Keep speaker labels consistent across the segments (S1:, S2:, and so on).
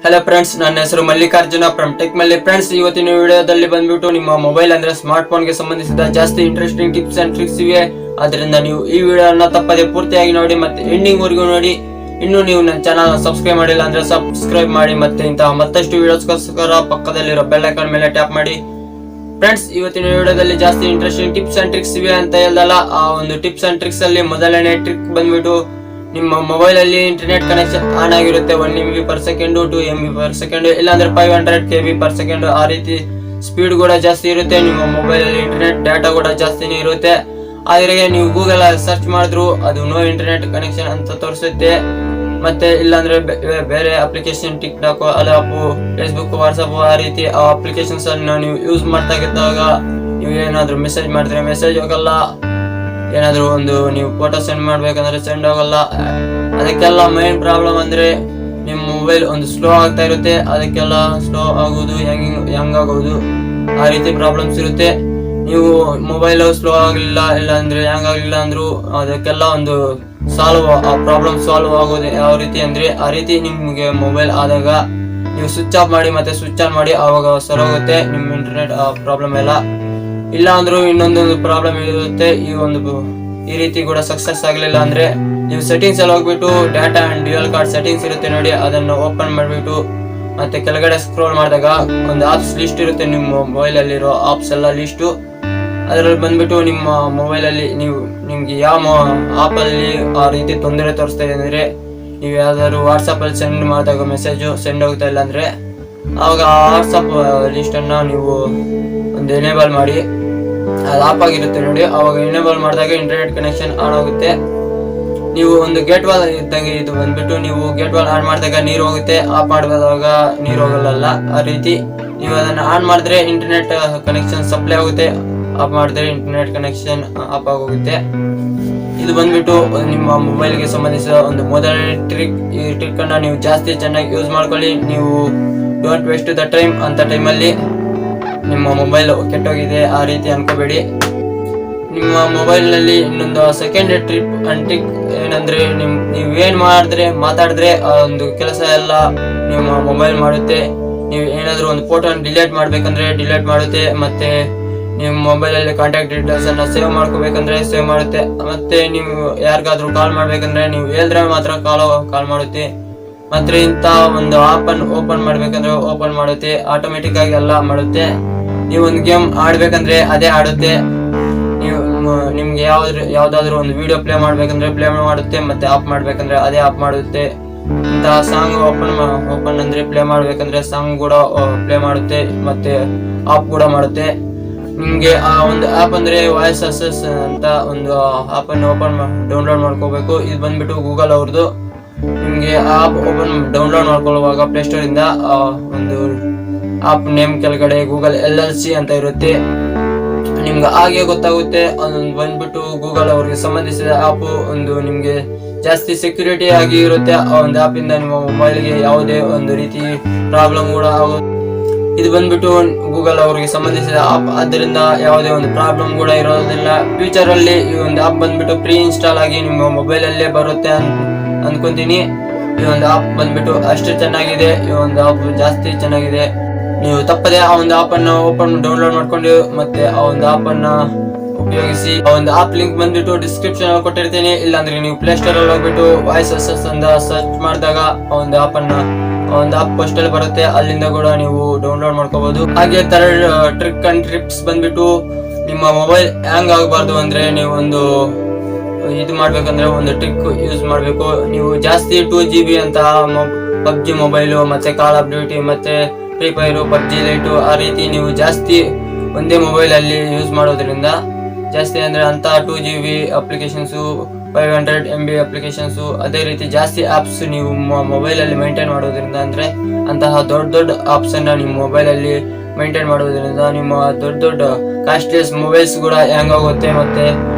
S1: Hello friends, ನನ್ನ ಹೆಸರು Mallikarjuna from tech ಮಲ್ಲಿ. ಫ್ರೆಂಡ್ಸ್, ಇವತ್ತಿನ ವಿಡಿಯೋದಲ್ಲಿ ಬಂದ್ಬಿಟ್ಟು ನಿಮ್ಮ ಮೊಬೈಲ್ ಅಂದ್ರೆ ಸ್ಮಾರ್ಟ್ ಫೋನ್ ಗೆ ಸಂಬಂಧಿಸಿದ ಜಾಸ್ತಿ ಇಂಟ್ರೆಸ್ಟಿಂಗ್ ಟಿಪ್ಸ್ ಅಂಡ್ ಟ್ರಿಕ್ಸ್ ಇವೆ. ಅದರಿಂದ ನೀವು ಈ ವಿಡಿಯೋನ ತಪ್ಪದೆ ಪೂರ್ತಿಯಾಗಿ ನೋಡಿ ಮತ್ತೆ ಎಂಡಿಂಗ್ ವರೆಗೂ ನೋಡಿ. ಇನ್ನು ನೀವು ನನ್ನ ಚಾನಲ್ ಸಬ್ಸ್ಕ್ರೈಬ್ ಮಾಡಿಲ್ಲ ಅಂದ್ರೆ ಸಬ್ಸ್ಕ್ರೈಬ್ ಮಾಡಿ ಮತ್ತೆ ಇಂತಹ ಮತ್ತಷ್ಟು ವಿಡಿಯೋಸ್ಗೋಸ್ಕರ ಪಕ್ಕದಲ್ಲಿರೋ ಬೆಲ್ ಐಕಾನ್ ಮೇಲೆ ಟ್ಯಾಪ್ ಮಾಡಿ. ಫ್ರೆಂಡ್ಸ್, ಇವತ್ತಿನ ವಿಡಿಯೋದಲ್ಲಿ ಜಾಸ್ತಿ ಇಂಟ್ರೆಸ್ಟಿಂಗ್ ಟಿಪ್ಸ್ ಅಂಡ್ ಟ್ರಿಕ್ಸ್ ಇವೆ ಅಂತ ಹೇಳ್ದಲ್ಲ, ಆ ಒಂದು ಟಿಪ್ಸ್ ಅಂಡ್ ಟ್ರಿಕ್ಸ್ ಅಲ್ಲಿ ಮೊದಲನೇ ಟ್ರಿಕ್ ಬಂದ್ಬಿಟ್ಟು ನಿಮ್ಮ ಮೊಬೈಲ್ ಅಲ್ಲಿ ಇಂಟರ್ನೆಟ್ ಕನೆಕ್ಷನ್ ಆನ್ ಆಗಿರುತ್ತೆ 1 MB per second 2 MB per second ಇಲ್ಲಾಂದ್ರೆ 500 KB per second. ಆ ರೀತಿ ಸ್ಪೀಡ್ ಕೂಡ ಜಾಸ್ತಿ ಇರುತ್ತೆ. ನಿಮ್ಮ ಮೊಬೈಲ್ ಅಲ್ಲಿ ಇಂಟರ್ನೆಟ್ ಡಾಟಾ ಕೂಡ ಜಾಸ್ತಿನೇ ಇರುತ್ತೆ. ಆದ್ರೆ ನೀವು ಗೂಗಲ್ ಸರ್ಚ್ ಮಾಡಿದ್ರು ಅದು ನೋ ಇಂಟರ್ನೆಟ್ ಕನೆಕ್ಷನ್ ಅಂತ ತೋರಿಸುತ್ತೆ. ಮತ್ತೆ ಇಲ್ಲಾಂದ್ರೆ ಬೇರೆ ಅಪ್ಲಿಕೇಶನ್ ಟಿಕ್ಟಾಕ್, ಅದಾಪ್, ಫೇಸ್ಬುಕ್, ವಾಟ್ಸ್ಆಪ್ ಆ ರೀತಿ ಆ ಅಪ್ಲಿಕೇಶನ್ಸ್ ಅನ್ನು ನೀವು ಯೂಸ್ ಮಾಡ್ತಾ ಇದ್ದಾಗ ನೀವು ಏನಾದ್ರು ಮೆಸೇಜ್ ಮಾಡಿದ್ರೆ ಮೆಸೇಜ್ ಹೋಗಲ್ಲ. ಏನಾದ್ರು ಒಂದು ನೀವು ಫೋಟೋ ಸೆಂಡ್ ಮಾಡ್ಬೇಕಂದ್ರೆ ಸೆಂಡ್ ಹೋಗಲ್ಲ. ಅದಕ್ಕೆಲ್ಲ ಮೈನ್ ಪ್ರಾಬ್ಲಮ್ ಅಂದ್ರೆ ನಿಮ್ಮ ಮೊಬೈಲ್ ಒಂದು ಸ್ಲೋ ಆಗ್ತಾ ಇರುತ್ತೆ. ಅದಕ್ಕೆಲ್ಲ ಸ್ಲೋ ಆಗುವುದು, ಹೆಂಗ್ ಆಗೋದು ಆ ರೀತಿ ಪ್ರಾಬ್ಲಮ್ಸ್ ಇರುತ್ತೆ. ನೀವು ಮೊಬೈಲ್ ಸ್ಲೋ ಆಗಲಿಲ್ಲ ಇಲ್ಲ ಅಂದ್ರೆ ಹ್ಯಾಂಗ್ ಆಗಲಿಲ್ಲ ಅಂದ್ರು ಅದಕ್ಕೆಲ್ಲ ಒಂದು ಪ್ರಾಬ್ಲಮ್ ಸಾಲ್ವ್ ಆಗೋದು ಯಾವ ರೀತಿ ಅಂದ್ರೆ, ಆ ರೀತಿ ನಿಮ್ಗೆ ಮೊಬೈಲ್ ಆದಾಗ ನೀವು ಸ್ವಿಚ್ ಆಫ್ ಮಾಡಿ ಮತ್ತೆ ಸ್ವಿಚ್ ಆನ್ ಮಾಡಿ, ಆವಾಗ ಸರೋಗುತ್ತೆ ನಿಮ್ಮ ಇಂಟರ್ನೆಟ್ ಪ್ರಾಬ್ಲಮ್ ಎಲ್ಲ. ಇಲ್ಲ ಅಂದ್ರೂ ಇನ್ನೊಂದೊಂದು ಪ್ರಾಬ್ಲಮ್ ಇರುತ್ತೆ. ಈ ರೀತಿ ಕೂಡ ಸಕ್ಸಸ್ ಆಗಲಿಲ್ಲ ಅಂದ್ರೆ ನೀವು ಸೆಟ್ಟಿಂಗ್ಸ್ ಅಲ್ಲಿ ಹೋಗ್ಬಿಟ್ಟು data and dual card settings ಇರುತ್ತೆ ನೋಡಿ, ಅದನ್ನು ಓಪನ್ ಮಾಡಿಬಿಟ್ಟು ಮತ್ತೆ ಕೆಳಗಡೆ ಸ್ಕ್ರೋಲ್ ಮಾಡಿದಾಗ ಒಂದು ಆಪ್ಸ್ ಲಿಸ್ಟ್ ಇರುತ್ತೆ. ನಿಮ್ಮ ಮೊಬೈಲ್ ಅಲ್ಲಿರೋ ಆಪ್ಸ್ ಎಲ್ಲ ಲಿಸ್ಟು ಅದರಲ್ಲಿ ಬಂದ್ಬಿಟ್ಟು ನಿಮ್ಮ ಮೊಬೈಲ್ ಅಲ್ಲಿ ನಿಮ್ಗೆ ಯಾವ ಆಪ್ ಅಲ್ಲಿ ಆ ರೀತಿ ತೊಂದರೆ ತೋರಿಸ್ತಾ ಇದೆ ಅಂದ್ರೆ, ನೀವು ಯಾವ್ದಾದ್ರು ವಾಟ್ಸಪ್ ಅಲ್ಲಿ ಸೆಂಡ್ ಮಾಡಿದಾಗ ಮೆಸೇಜ್ ಸೆಂಡ್ ಹೋಗ್ತಾ ಇಲ್ಲ ಅಂದ್ರೆ ಅವಾಗ ಆ ವಾಟ್ಸಪ್ ಲಿಸ್ಟ್ ಅನ್ನ ನೀವು ಒಂದು ಎನೇಬಲ್ ಮಾಡಿ. ಅದು ಆಪ್ ಆಗಿರುತ್ತೆ ನೋಡಿ, ಅವಾಗ ಎನೇಬಲ್ ಮಾಡಿದಾಗ ಇಂಟರ್ನೆಟ್ ಕನೆಕ್ಷನ್ ಆನ್ ಆಗುತ್ತೆ. ನೀವು ಒಂದು ಗೇಟ್ ವಾಲ್ ಇದ್ದಂಗೆ ಇದು ಬಂದ್ಬಿಟ್ಟು ನೀವು ಗೇಟ್ ವಾಲ್ ಆನ್ ಮಾಡಿದಾಗ ನೀರು ಹೋಗುತ್ತೆ, ಆಫ್ ಮಾಡಿದಾಗ ನೀರು ಹೋಗಲ್ಲ. ಆ ರೀತಿ ನೀವು ಅದನ್ನ ಆನ್ ಮಾಡಿದ್ರೆ ಇಂಟರ್ನೆಟ್ ಕನೆಕ್ಷನ್ ಸಪ್ಲೈ ಆಗುತ್ತೆ, ಆಫ್ ಮಾಡಿದ್ರೆ ಇಂಟರ್ನೆಟ್ ಕನೆಕ್ಷನ್ ಆಫ್ ಆಗೋಗುತ್ತೆ. ಇದು ಬಂದ್ಬಿಟ್ಟು ನಿಮ್ಮ ಮೊಬೈಲ್ಗೆ ಸಂಬಂಧಿಸಿದ ಒಂದು ಮೊದಲನೇ ಟ್ರಿಕ್. ಈ ಟ್ರಿಕ್ ಅನ್ನ ನೀವು ಜಾಸ್ತಿ ಚೆನ್ನಾಗಿ ಯೂಸ್ ಮಾಡ್ಕೊಳ್ಳಿ. ನೀವು ಡೋಂಟ್ ವೇಸ್ಟ್ ದ ಟೈಮ್ ಅಂತ ಟೈಮಲ್ಲಿ ನಿಮ್ಮ ಮೊಬೈಲ್ ಕೆಟ್ಟೋಗಿದೆ ಆ ರೀತಿ ಅನ್ಕೋಬೇಡಿ. ನಿಮ್ಮ ಮೊಬೈಲ್ ನಲ್ಲಿ ಇನ್ನೊಂದು ಸೆಕೆಂಡ್ ಟ್ರಿಕ್ ಏನಂದ್ರೆ, ನೀವೇನ್ ಮಾತಾಡಿದ್ರೆ ಆ ಒಂದು ಕೆಲಸ ಎಲ್ಲ ನಿಮ್ಮ ಮೊಬೈಲ್ ಮಾಡುತ್ತೆ. ನೀವು ಏನಾದ್ರು ಒಂದು ಫೋಟೋ ಡಿಲೀಟ್ ಮಾಡ್ಬೇಕಂದ್ರೆ ಡಿಲೀಟ್ ಮಾಡುತ್ತೆ. ಮತ್ತೆ ನಿಮ್ಮ ಮೊಬೈಲ್ ಅಲ್ಲಿ ಕಾಂಟ್ಯಾಕ್ಟ್ ಡೀಟೇಲ್ಸ್ ಅನ್ನ ಸೇವ್ ಮಾಡ್ಕೋಬೇಕಂದ್ರೆ ಸೇವ್ ಮಾಡುತ್ತೆ. ಮತ್ತೆ ನೀವು ಯಾರಿಗಾದ್ರೂ ಕಾಲ್ ಮಾಡ್ಬೇಕಂದ್ರೆ ನೀವು ಹೇಳಿದ್ರೆ ಮಾತ್ರ ಕಾಲ್ ಮಾಡುತ್ತೆ. ಮತ್ತೆ ಇಂತ ಒಂದು ಆಪ್ ಅನ್ನು ಓಪನ್ ಮಾಡ್ಬೇಕಂದ್ರೆ ಓಪನ್ ಮಾಡುತ್ತೆ, ಆಟೋಮೆಟಿಕ್ ಆಗಿ ಎಲ್ಲ ಮಾಡುತ್ತೆ. ನೀವು ಒಂದು ಗೇಮ್ ಆಡ್ಬೇಕಂದ್ರೆ ಅದೇ ಆಡುತ್ತೆ. ನಿಮ್ಗೆ ಯಾವ್ದಾದ್ರು ಒಂದು ವಿಡಿಯೋ ಪ್ಲೇ ಮಾಡ್ಬೇಕಂದ್ರೆ ಪ್ಲೇ ಮಾಡುತ್ತೆ. ಮತ್ತೆ ಆಫ್ ಮಾಡ್ಬೇಕಂದ್ರೆ ಅದೇ ಆಫ್ ಮಾಡುತ್ತೆ. ಇಂತಹ ಸಾಂಗ್ ಓಪನ್ ಅಂದ್ರೆ ಪ್ಲೇ ಮಾಡ್ಬೇಕಂದ್ರೆ ಸಾಂಗ್ ಕೂಡ ಪ್ಲೇ ಮಾಡುತ್ತೆ ಮತ್ತೆ ಆಫ್ ಕೂಡ ಮಾಡುತ್ತೆ. ನಿಮ್ಗೆ ಆ ಒಂದು ಆಪ್ ಅಂದ್ರೆ ವಾಯ್ಸ್ ಅಸೆಸ್ ಅಂತ ಒಂದು ಆಪ್ ಅನ್ನು ಡೌನ್ಲೋಡ್ ಮಾಡ್ಕೋಬೇಕು. ಇದು ಬಂದ್ಬಿಟ್ಟು ಗೂಗಲ್ ಅವ್ರದ್ದು. ನಿಮ್ಗೆ ಆಪ್ ಡೌನ್ಲೋಡ್ ಮಾಡ್ಕೊಳ್ಳುವಾಗ ಪ್ಲೇ ಸ್ಟೋರ್ ಇಂದ ಒಂದು ಆಪ್ ನೇಮ್ ಕೆಳಗಡೆ ಗೂಗಲ್ LLC ಅಂತ ಇರುತ್ತೆ. ನಿಮ್ಗೆ ಹಾಗೆ ಗೊತ್ತಾಗುತ್ತೆ. ಅದೊಂದು ಬಂದ್ಬಿಟ್ಟು ಗೂಗಲ್ ಅವ್ರಿಗೆ ಸಂಬಂಧಿಸಿದ ಆಪ್. ಒಂದು ನಿಮ್ಗೆ ಜಾಸ್ತಿ ಸೆಕ್ಯೂರಿಟಿ ಆಗಿ ಇರುತ್ತೆ. ಆ ಒಂದು ಆಪ್ ಇಂದ ನಿಮ್ಮ ಮೊಬೈಲ್ಗೆ ಯಾವುದೇ ಒಂದು ರೀತಿ ಪ್ರಾಬ್ಲಮ್ ಕೂಡ ಆಗುತ್ತೆ. ಇದು ಬಂದ್ಬಿಟ್ಟು ಗೂಗಲ್ ಅವರಿಗೆ ಸಂಬಂಧಿಸಿದ ಆಪ್, ಅದರಿಂದ ಯಾವುದೇ ಒಂದು ಪ್ರಾಬ್ಲಮ್ ಕೂಡ ಇರೋದಿಲ್ಲ. ಫ್ಯೂಚರ್ ಅಲ್ಲಿ ಈ ಒಂದು ಆಪ್ ಬಂದ್ಬಿಟ್ಟು ಪ್ರೀ ಇನ್ಸ್ಟಾಲ್ ಆಗಿ ನಿಮ್ಮ ಮೊಬೈಲ್ ಅಲ್ಲೇ ಬರುತ್ತೆ ಅನ್ಕೊಂತೀನಿ. ಈ ಒಂದು ಆಪ್ ಬಂದ್ಬಿಟ್ಟು ಅಷ್ಟು ಚೆನ್ನಾಗಿದೆ. ಈ ಒಂದು ಆಪ್ ಜಾಸ್ತಿ ಚೆನ್ನಾಗಿದೆ. ನೀವು ತಪ್ಪದೆ ಆ ಒಂದು ಆಪ್ ಅನ್ನ ಡೌನ್ಲೋಡ್ ಮಾಡ್ಕೊಂಡು ಮತ್ತೆ ಆ ಒಂದು ಆಪ್ ಅನ್ನ ಉಪಯೋಗಿಸಿ. ಆ ಒಂದು ಆಪ್ ಲಿಂಕ್ ಬಂದ್ಬಿಟ್ಟು ಡಿಸ್ಕ್ರಿಪ್ಷನ್ ಅಲ್ಲಿ ಕೊಟ್ಟಿರ್ತೀನಿ. ಇಲ್ಲಾಂದ್ರೆ ನೀವು ಪ್ಲೇ ಸ್ಟೋರ್ ಅಲ್ಲಿ ಹೋಗ್ಬಿಟ್ಟು ವಾಯ್ಸ್ ಅಸೆಸ್ ಅಂತ ಸರ್ಚ್ ಮಾಡಿದಾಗ ಆ ಒಂದು ಆಪ್ ಫಸ್ಟ್ ಅಲ್ಲಿ ಬರುತ್ತೆ. ಅಲ್ಲಿಂದ ಕೂಡ ನೀವು ಡೌನ್ಲೋಡ್ ಮಾಡ್ಕೋಬಹುದು. ಹಾಗೆ ಥರ್ಡ್ ಟ್ರಿಕ್ ಅಂಡ್ ಟ್ರಿಪ್ಸ್ ಬಂದ್ಬಿಟ್ಟು ನಿಮ್ಮ ಮೊಬೈಲ್ ಹ್ಯಾಂಗ್ ಆಗಬಾರ್ದು ಅಂದ್ರೆ ನೀವು ಒಂದು ಇದು ಮಾಡ್ಬೇಕಂದ್ರೆ ಒಂದು ಟ್ರಿಕ್ ಯೂಸ್ ಮಾಡ್ಬೇಕು. ನೀವು ಜಾಸ್ತಿ 2 GB ಅಂತ ಪಬ್ಜಿ ಮೊಬೈಲು ಮತ್ತೆ ಕಾಲ್ ಆಫ್ ಡ್ಯೂಟಿ ಮತ್ತೆ ಫ್ರೀ ಫೈರ್, ಪಬ್ಜಿ ಲೈಟು ಆ ರೀತಿ ನೀವು ಜಾಸ್ತಿ ಒಂದೇ ಮೊಬೈಲ್ ಅಲ್ಲಿ ಯೂಸ್ ಮಾಡೋದ್ರಿಂದ, ಜಾಸ್ತಿ ಅಂದ್ರೆ ಅಂತ 2 GB ಅಪ್ಲಿಕೇಶನ್ಸ್ 500 MB ಅಪ್ಲಿಕೇಶನ್ಸ್ ಅದೇ ರೀತಿ ಜಾಸ್ತಿ ಆಪ್ಸ್ ನೀವು ಮೊಬೈಲ್ ಅಲ್ಲಿ ಮೇಂಟೈನ್ ಮಾಡೋದ್ರಿಂದ, ಅಂದ್ರೆ ಅಂತಹ ದೊಡ್ಡ ಆಪ್ಸ್ ಅನ್ನ ನಿಮ್ಮ ಮೊಬೈಲ್ ಅಲ್ಲಿ ಮೇಂಟೈನ್ ಮಾಡೋದ್ರಿಂದ ನಿಮ್ಮ ದೊಡ್ಡ ಕಾಸ್ಟ್ಲಿಯಸ್ ಮೊಬೈಲ್ಸ್ ಕೂಡ ಹ್ಯಾಂಗ್ ಆಗುತ್ತೆ. ಮತ್ತೆ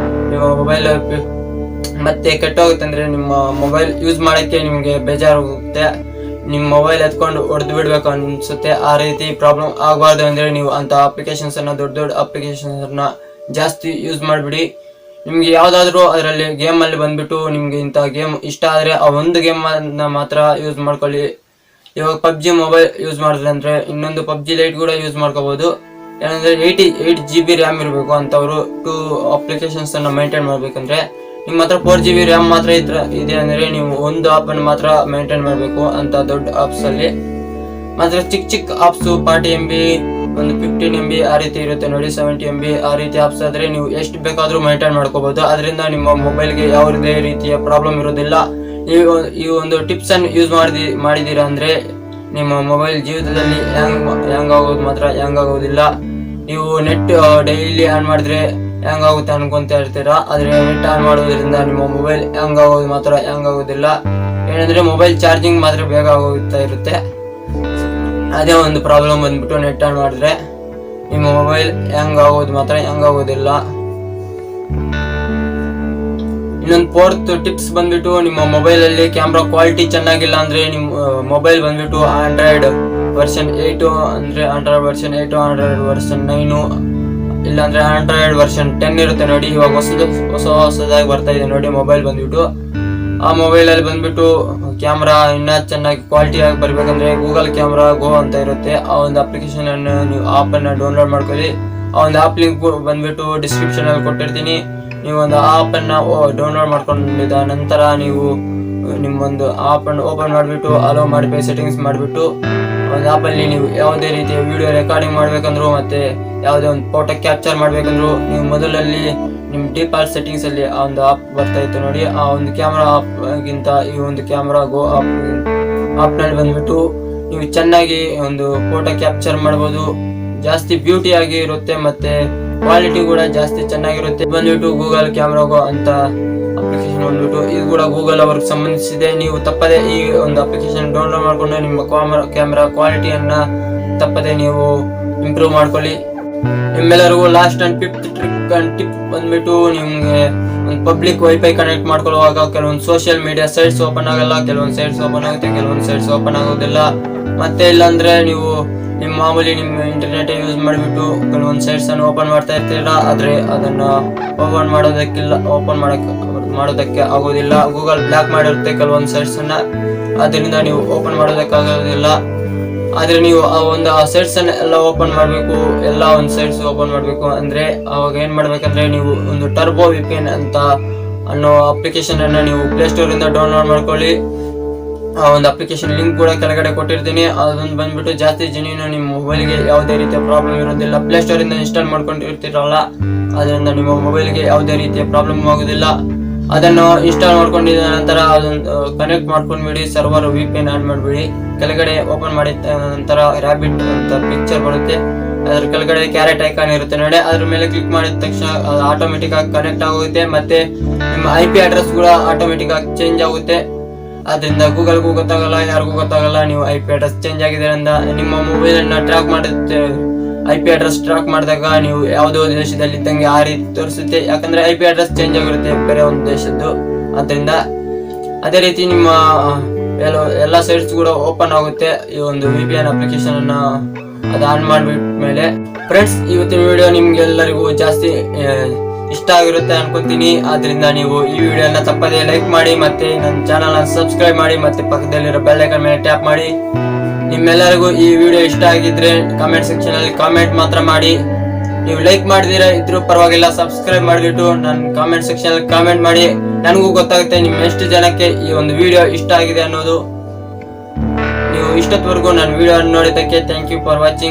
S1: ನಿಮ್ಮ ಮೊಬೈಲ್ ಮತ್ತೆ ಕೆಟ್ಟೋಗುತ್ತೆ. ಅಂದ್ರೆ ನಿಮ್ಮ ಮೊಬೈಲ್ ಯೂಸ್ ಮಾಡಕ್ಕೆ ನಿಮ್ಗೆ ಬೇಜಾರಾಗುತ್ತೆ. ನಿಮ್ಮ ಮೊಬೈಲ್ ಎತ್ಕೊಂಡು ಹೊಡೆದು ಬಿಡ್ಬೇಕು ಅನ್ಸುತ್ತೆ. ಆ ರೀತಿ ಪ್ರಾಬ್ಲಮ್ ಆಗಬಾರ್ದು ಅಂದ್ರೆ ನೀವು ಅಂತ ಅಪ್ಲಿಕೇಶನ್ಸ್ ಅನ್ನ ದೊಡ್ಡ ಅಪ್ಲಿಕೇಶನ್ಸ್ ಅನ್ನ ಜಾಸ್ತಿ ಯೂಸ್ ಮಾಡ್ಬಿಡಿ. ನಿಮ್ಗೆ ಯಾವ್ದಾದ್ರು ಅದರಲ್ಲಿ ಗೇಮ್ ಅಲ್ಲಿ ಬಂದ್ಬಿಟ್ಟು ನಿಮ್ಗೆ ಇಂಥ ಗೇಮ್ ಇಷ್ಟ ಆದ್ರೆ ಆ ಒಂದು ಗೇಮ್ ಅನ್ನ ಮಾತ್ರ ಯೂಸ್ ಮಾಡ್ಕೊಳ್ಳಿ. ಇವಾಗ ಪಬ್ಜಿ ಮೊಬೈಲ್ ಯೂಸ್ ಮಾಡಿದ್ರೆ ಅಂದ್ರೆ ಇನ್ನೊಂದು ಪಬ್ಜಿ ಲೈಟ್ ಕೂಡ ಯೂಸ್ ಮಾಡ್ಕೋಬಹುದು. ಏನಂದ್ರೆ 8 GB ರ್ಯಾಮ್ ಇರಬೇಕು ಅಂತವ್ರು 2 ಅಪ್ಲಿಕೇಶನ್ಸ್ ಅನ್ನ ಮೇಂಟೈನ್ ಮಾಡ್ಬೇಕಂದ್ರೆ. ನಿಮ್ಮ ಹತ್ರ 4 GB ರ್ಯಾಮ್ ಮಾತ್ರ ಇದೆ ಅಂದ್ರೆ ನೀವು ಒಂದು ಆಪ್ ಅನ್ನು ಮಾತ್ರ ಮೇಂಟೈನ್ ಮಾಡಬೇಕು ಅಂತ ದೊಡ್ಡ ಆಪ್ಸ್ ಅಲ್ಲಿ. ಮಾತ್ರ ಚಿಕ್ಕ ಆಪ್ಸ್ 40 MB, ಒಂದು 15 MB ಆ ರೀತಿ ಇರುತ್ತೆ ನೋಡಿ, 70 MB ಆ ರೀತಿ ಆಪ್ಸ್ ಆದ್ರೆ ನೀವು ಎಷ್ಟು ಬೇಕಾದ್ರೂ ಮೇಂಟೈನ್ ಮಾಡ್ಕೋಬಹುದು. ಅದರಿಂದ ನಿಮ್ಮ ಮೊಬೈಲ್ಗೆ ಯಾವುದೇ ರೀತಿಯ ಪ್ರಾಬ್ಲಮ್ ಇರೋದಿಲ್ಲ. ಈ ಒಂದು ಟಿಪ್ಸ್ ಅನ್ನು ಯೂಸ್ ಮಾಡಿದೀರಾ ಅಂದ್ರೆ ನಿಮ್ಮ ಮೊಬೈಲ್ ಜೀವಿತದಲ್ಲಿ ಹ್ಯಾಂಗ್ ಆಗೋದು ಮಾತ್ರ ಹ್ಯಾಂಗ್ ಆಗೋದಿಲ್ಲ. ನೀವು ನೆಟ್ ಡೈಲಿ ಆನ್ ಮಾಡಿದ್ರೆ ಹ್ಯಾಂಗ್ ಆಗುತ್ತೆ ಅನ್ಕೊಂತ ಇರ್ತೀರಾ, ಆದ್ರೆ ನೆಟ್ ಆನ್ ಮಾಡೋದ್ರಿಂದ ನಿಮ್ಮ ಮೊಬೈಲ್ ಹ್ಯಾಂಗ್ ಆಗೋದು ಮಾತ್ರ ಹ್ಯಾಂಗ್ ಆಗೋದಿಲ್ಲ. ಏನಂದ್ರೆ ಮೊಬೈಲ್ ಚಾರ್ಜಿಂಗ್ ಮಾತ್ರ ಬೇಗ ಆಗೋಗ್ತಾ ಇರುತ್ತೆ. ಅದೇ ಒಂದು ಪ್ರಾಬ್ಲಮ್ ಬಂದ್ಬಿಟ್ಟು ನೆಟ್ ಆನ್ ಮಾಡಿದ್ರೆ ನಿಮ್ಮ ಮೊಬೈಲ್ ಹ್ಯಾಂಗ್ ಆಗೋದು ಮಾತ್ರ ಹ್ಯಾಂಗ್ ಆಗೋದಿಲ್ಲ. ಇನ್ನೊಂದು 4th ಟಿಪ್ಸ್ ಬಂದ್ಬಿಟ್ಟು ನಿಮ್ಮ ಮೊಬೈಲ್ ಅಲ್ಲಿ ಕ್ಯಾಮ್ರಾ ಕ್ವಾಲಿಟಿ ಚೆನ್ನಾಗಿಲ್ಲ ಅಂದ್ರೆ ನಿಮ್ಮ ಮೊಬೈಲ್ ಬಂದ್ಬಿಟ್ಟು ಆಂಡ್ರಾಯ್ಡ್ ವರ್ಷನ್ 8 ಅಂದ್ರೆ ಆಂಡ್ರಾಯ್ಡ್ ವರ್ಷನ್ 8, ಆಂಡ್ರಾಯ್ಡ್ ವರ್ಷನ್ 9 ಇಲ್ಲಾಂದ್ರೆ ಆಂಡ್ರಾಯ್ಡ್ ವರ್ಷನ್ 10 ಇರುತ್ತೆ ನೋಡಿ. ಇವಾಗ ಹೊಸದಾಗಿ ಬರ್ತಾ ಇದೆ ನೋಡಿ ಮೊಬೈಲ್ ಬಂದ್ಬಿಟ್ಟು. ಆ ಮೊಬೈಲ್ ಅಲ್ಲಿ ಬಂದ್ಬಿಟ್ಟು ಕ್ಯಾಮ್ರಾ ಇನ್ನ ಚೆನ್ನಾಗಿ ಕ್ವಾಲಿಟಿ ಆಗಿ ಬರ್ಬೇಕಂದ್ರೆ ಗೂಗಲ್ ಕ್ಯಾಮ್ರಾ ಗೋ ಅಂತ ಇರುತ್ತೆ. ಆ ಒಂದು ಅಪ್ಲಿಕೇಶನ್ ಅನ್ನು ನೀವು ಆಪ್ ಅನ್ನ ಡೌನ್ಲೋಡ್ ಮಾಡ್ಕೊಳ್ಳಿ. ಆ ಒಂದು ಆಪ್ ಲಿಂಕ್ ಬಂದ್ಬಿಟ್ಟು ಡಿಸ್ಕ್ರಿಪ್ಷನ್ ಅಲ್ಲಿ ಕೊಟ್ಟಿರ್ತೀನಿ. ನೀವು ಒಂದು ಆಪ್ ಅನ್ನ ಡೌನ್ಲೋಡ್ ಮಾಡ್ಕೊಂಡಿದ್ದ ನಂತರ ನೀವು ನಿಮ್ಮೊಂದು ಆಪ್ ಅನ್ನು ಓಪನ್ ಮಾಡಿಬಿಟ್ಟು ಅಲೋ ಮಾಡಿ ಸೆಟ್ಟಿಂಗ್ಸ್ ಮಾಡಿಬಿಟ್ಟು ಒಂದು ಆಪ್ ಅಲ್ಲಿ ನೀವು ಯಾವುದೇ ರೀತಿಯ ವಿಡಿಯೋ ರೆಕಾರ್ಡಿಂಗ್ ಮಾಡ್ಬೇಕಂದ್ರು ಮತ್ತೆ ಯಾವುದೇ ಒಂದು ಫೋಟೋ ಕ್ಯಾಪ್ಚರ್ ಮಾಡ್ಬೇಕಂದ್ರು ನೀವು ಮೊದಲಲ್ಲಿ ನಿಮ್ಮ ಡಿಫಾಲ್ಟ್ ಸೆಟ್ಟಿಂಗ್ಸ್ ಅಲ್ಲಿ ಆ ಒಂದು ಆಪ್ ಬರ್ತಾ ಇತ್ತು ನೋಡಿ. ಆ ಒಂದು ಕ್ಯಾಮ್ರಾ ಆಪ್ ಗಿಂತ ಈ ಒಂದು ಕ್ಯಾಮ್ರಾ ಗೋ ಆಪ್ ನಲ್ಲಿ ಬಂದ್ಬಿಟ್ಟು ನೀವು ಚೆನ್ನಾಗಿ ಒಂದು ಫೋಟೋ ಕ್ಯಾಪ್ಚರ್ ಮಾಡಬಹುದು. ಜಾಸ್ತಿ ಬ್ಯೂಟಿ ಆಗಿ ಇರುತ್ತೆ ಮತ್ತೆ ಕ್ವಾಲಿಟಿ ಕೂಡ ಜಾಸ್ತಿ ಚೆನ್ನಾಗಿರುತ್ತೆ. ಬಂದ್ಬಿಟ್ಟು ಗೂಗಲ್ ಕ್ಯಾಮ್ರಾ ಗೋ ಅಂತ ಅಪ್ಲಿಕೇಶನ್ ಬಂದ್ಬಿಟ್ಟು ಇದು ಕೂಡ ಗೂಗಲ್ ಅವ್ರಿಗೆ ಸಂಬಂಧಿಸಿದೆ. ನೀವು ತಪ್ಪದೆ ಈ ಒಂದು ಅಪ್ಲಿಕೇಶನ್ ಡೌನ್ಲೋಡ್ ಮಾಡ್ಕೊಂಡು ನಿಮ್ಮ ಕ್ಯಾಮ್ರಾ ಕ್ವಾಲಿಟಿಯನ್ನ ತಪ್ಪದೆ ನೀವು ಇಂಪ್ರೂವ್ ಮಾಡ್ಕೊಳ್ಳಿ. ನಿಮ್ಮೆಲ್ಲರಿಗೂ ಲಾಸ್ಟ್ ಅಂಡ್ 5th ಟಿಪ್ ಬಂದ್ಬಿಟ್ಟು ನಿಮ್ಗೆ ಒಂದು ಪಬ್ಲಿಕ್ ವೈಫೈ ಕನೆಕ್ಟ್ ಮಾಡ್ಕೊಳ್ಳುವಾಗ ಕೆಲವೊಂದು ಸೋಷಿಯಲ್ ಮೀಡಿಯಾ ಸೈಟ್ಸ್ ಓಪನ್ ಆಗಲ್ಲ, ಕೆಲವೊಂದು ಸೈಟ್ಸ್ ಓಪನ್ ಆಗುತ್ತೆ, ಕೆಲವೊಂದು ಸೈಟ್ಸ್ ಓಪನ್ ಆಗೋದಿಲ್ಲ. ಮತ್ತೆ ಇಲ್ಲಾಂದ್ರೆ ನೀವು ನಿಮ್ಮ ಮಾಮೂಲಿ ನಿಮ್ಮ ಇಂಟರ್ನೆಟ್ ಯೂಸ್ ಮಾಡಿಬಿಟ್ಟು ಕೆಲವೊಂದು ಸೈಟ್ಸ್ ಅನ್ನು ಓಪನ್ ಮಾಡ್ತಾ ಇರ್ತೀರಾ, ಆದ್ರೆ ಅದನ್ನ ಓಪನ್ ಮಾಡೋದಕ್ಕೆ ಆಗೋದಿಲ್ಲ. ಗೂಗಲ್ ಬ್ಲಾಕ್ ಮಾಡಿರುತ್ತೆ ಕೆಲವೊಂದು ಸೈಟ್ಸ್ ಅನ್ನ, ಅದರಿಂದ ನೀವು ಓಪನ್ ಮಾಡೋದಕ್ಕಾಗೋದಿಲ್ಲ. ಆದ್ರೆ ನೀವು ಆ ಸೈಟ್ಸ್ ಅನ್ನ ಎಲ್ಲ ಓಪನ್ ಮಾಡ್ಬೇಕು, ಎಲ್ಲ ಒಂದು ಸೈಟ್ಸ್ ಓಪನ್ ಮಾಡ್ಬೇಕು ಅಂದ್ರೆ ಅವಾಗ ಏನ್ ಮಾಡ್ಬೇಕಂದ್ರೆ ನೀವು ಒಂದು ಟರ್ಬೋ ವಿಪಿಎನ್ ಅಂತ ಅನ್ನೋ ಅಪ್ಲಿಕೇಶನ್ ಅನ್ನ ನೀವು ಪ್ಲೇ ಸ್ಟೋರ್ ಇಂದ ಡೌನ್ಲೋಡ್ ಮಾಡ್ಕೊಳ್ಳಿ. ಆ ಒಂದು ಅಪ್ಲಿಕೇಶನ್ ಲಿಂಕ್ ಕೂಡ ಕೆಳಗಡೆ ಕೊಟ್ಟಿರ್ತೀನಿ. ಅದೊಂದು ಬಂದ್ಬಿಟ್ಟು ಜಾಸ್ತಿ ಜೆನ್ಯೂನ್ ನಿಮ್ಮ ಮೊಬೈಲ್ಗೆ ಯಾವುದೇ ರೀತಿಯ ಪ್ರಾಬ್ಲಮ್ ಇರೋದಿಲ್ಲ. ಪ್ಲೇ ಸ್ಟೋರ್ ಇಂದ ಇನ್ಸ್ಟಾಲ್ ಮಾಡ್ಕೊಂಡಿರ್ತೀರಲ್ಲ, ಅದರಿಂದ ನಿಮ್ಮ ಮೊಬೈಲ್ಗೆ ಯಾವುದೇ ರೀತಿಯ ಪ್ರಾಬ್ಲಮ್ ಆಗೋದಿಲ್ಲ. ಅದನ್ನು ಇನ್ಸ್ಟಾಲ್ ಮಾಡ್ಕೊಂಡಿದ ನಂತರ ಅದನ್ನು ಕನೆಕ್ಟ್ ಮಾಡ್ಕೊಂಡ್ಬಿಡಿ, ಸರ್ವರ್ ವಿಪಿಎನ್ ಆನ್ ಮಾಡ್ಬಿಡಿ. ಕೆಳಗಡೆ ಓಪನ್ ಮಾಡಿದ ನಂತರ ರ್ಯಾಬಿಟ್ ಅಂತ ಪಿಕ್ಚರ್ ಬರುತ್ತೆ, ಅದ್ರ ಕೆಳಗಡೆ ಕ್ಯಾರೆಟ್ ಐಕಾನ್ ಇರುತ್ತೆ ನೋಡಿ, ಅದ್ರ ಮೇಲೆ ಕ್ಲಿಕ್ ಮಾಡಿದ ತಕ್ಷಣ ಅದು ಆಟೋಮೆಟಿಕ್ ಆಗಿ ಕನೆಕ್ಟ್ ಆಗುತ್ತೆ. ಮತ್ತೆ ನಿಮ್ಮ IP ಅಡ್ರೆಸ್ ಕೂಡ ಆಟೋಮೆಟಿಕ್ ಆಗಿ ಚೇಂಜ್ ಆಗುತ್ತೆ. ಅದರಿಂದ ಗೂಗಲ್ಗೂ ಗೊತ್ತಾಗಲ್ಲ, ಯಾರಿಗೂ ಗೊತ್ತಾಗಲ್ಲ ನೀವು IP ಅಡ್ರೆಸ್ ಚೇಂಜ್ ಆಗಿದೆ ಅಂತ. ನಿಮ್ಮ ಮೊಬೈಲ್ ಅನ್ನ ಟ್ರ್ಯಾಕ್ ಮಾಡುತ್ತೆ, IP ಅಡ್ರೆಸ್ ಟ್ರ್ಯಾಕ್ ಮಾಡಿದಾಗ ನೀವು ಯಾವುದೋ ದೇಶದಲ್ಲಿ ಇದ್ದಂಗೆ ಆ ರೀತಿ ತೋರಿಸುತ್ತೆ, ಯಾಕಂದ್ರೆ IP ಅಡ್ರೆಸ್ ಚೇಂಜ್ ಆಗಿರುತ್ತೆ ಬೇರೆ ಒಂದು ದೇಶದ್ದು. ಅದರಿಂದ ಅದೇ ರೀತಿ ನಿಮ್ಮ ಎಲ್ಲ ಸೈಟ್ಸ್ ಕೂಡ ಓಪನ್ ಆಗುತ್ತೆ ಈ ಒಂದು VPN ಅಪ್ಲಿಕೇಶನ್ ಅನ್ನ ಅದು ಆನ್ ಮಾಡಿಬಿಟ್ಮೇಲೆ. ಫ್ರೆಂಡ್ಸ್, ಇವತ್ತಿನ ವಿಡಿಯೋ ನಿಮ್ಗೆಲ್ಲರಿಗೂ ಜಾಸ್ತಿ ಇಷ್ಟ ಆಗಿರುತ್ತೆ ಅನ್ಕೊಂತೀನಿ. ಆದ್ರಿಂದ ನೀವು ಈ ವಿಡಿಯೋನ ತಪ್ಪದೇ ಲೈಕ್ ಮಾಡಿ, ಮತ್ತೆ ನನ್ನ ಚಾನಲ್ ಸಬ್ಸ್ಕ್ರೈಬ್ ಮಾಡಿ, ಮತ್ತೆ ಪಕ್ಕದಲ್ಲಿರೋ ಬೆಲ್ ಐಕಾನ್ ಮೇಲೆ ಟ್ಯಾಪ್ ಮಾಡಿ. ನಿಮ್ಮೆಲ್ಲರಿಗೂ ಈ ವಿಡಿಯೋ ಇಷ್ಟ ಆಗಿದ್ರೆ ಕಾಮೆಂಟ್ ಸೆಕ್ಷನ್ ಅಲ್ಲಿ ಕಾಮೆಂಟ್ ಮಾತ್ರ ಮಾಡಿ. ನೀವು ಲೈಕ್ ಮಾಡಿದಿರ ಇದ್ರೂ ಪರವಾಗಿಲ್ಲ, ಸಬ್ಸ್ಕ್ರೈಬ್ ಮಾಡಿಬಿಟ್ಟು ನನ್ನ ಕಾಮೆಂಟ್ ಸೆಕ್ಷನ್ ಅಲ್ಲಿ ಕಾಮೆಂಟ್ ಮಾಡಿ. ನನಗೂ ಗೊತ್ತಾಗುತ್ತೆ ನಿಮ್ಮ ಎಷ್ಟು ಜನಕ್ಕೆ ಈ ಒಂದು ವಿಡಿಯೋ ಇಷ್ಟ ಆಗಿದೆ ಅನ್ನೋದು. ನೀವು ಇಷ್ಟೊತ್ತವರೆಗೂ ನನ್ನ ವಿಡಿಯೋ ನೋಡಿದ್ದಕ್ಕೆ ಥ್ಯಾಂಕ್ ಯು ಫಾರ್ ವಾಚಿಂಗ್.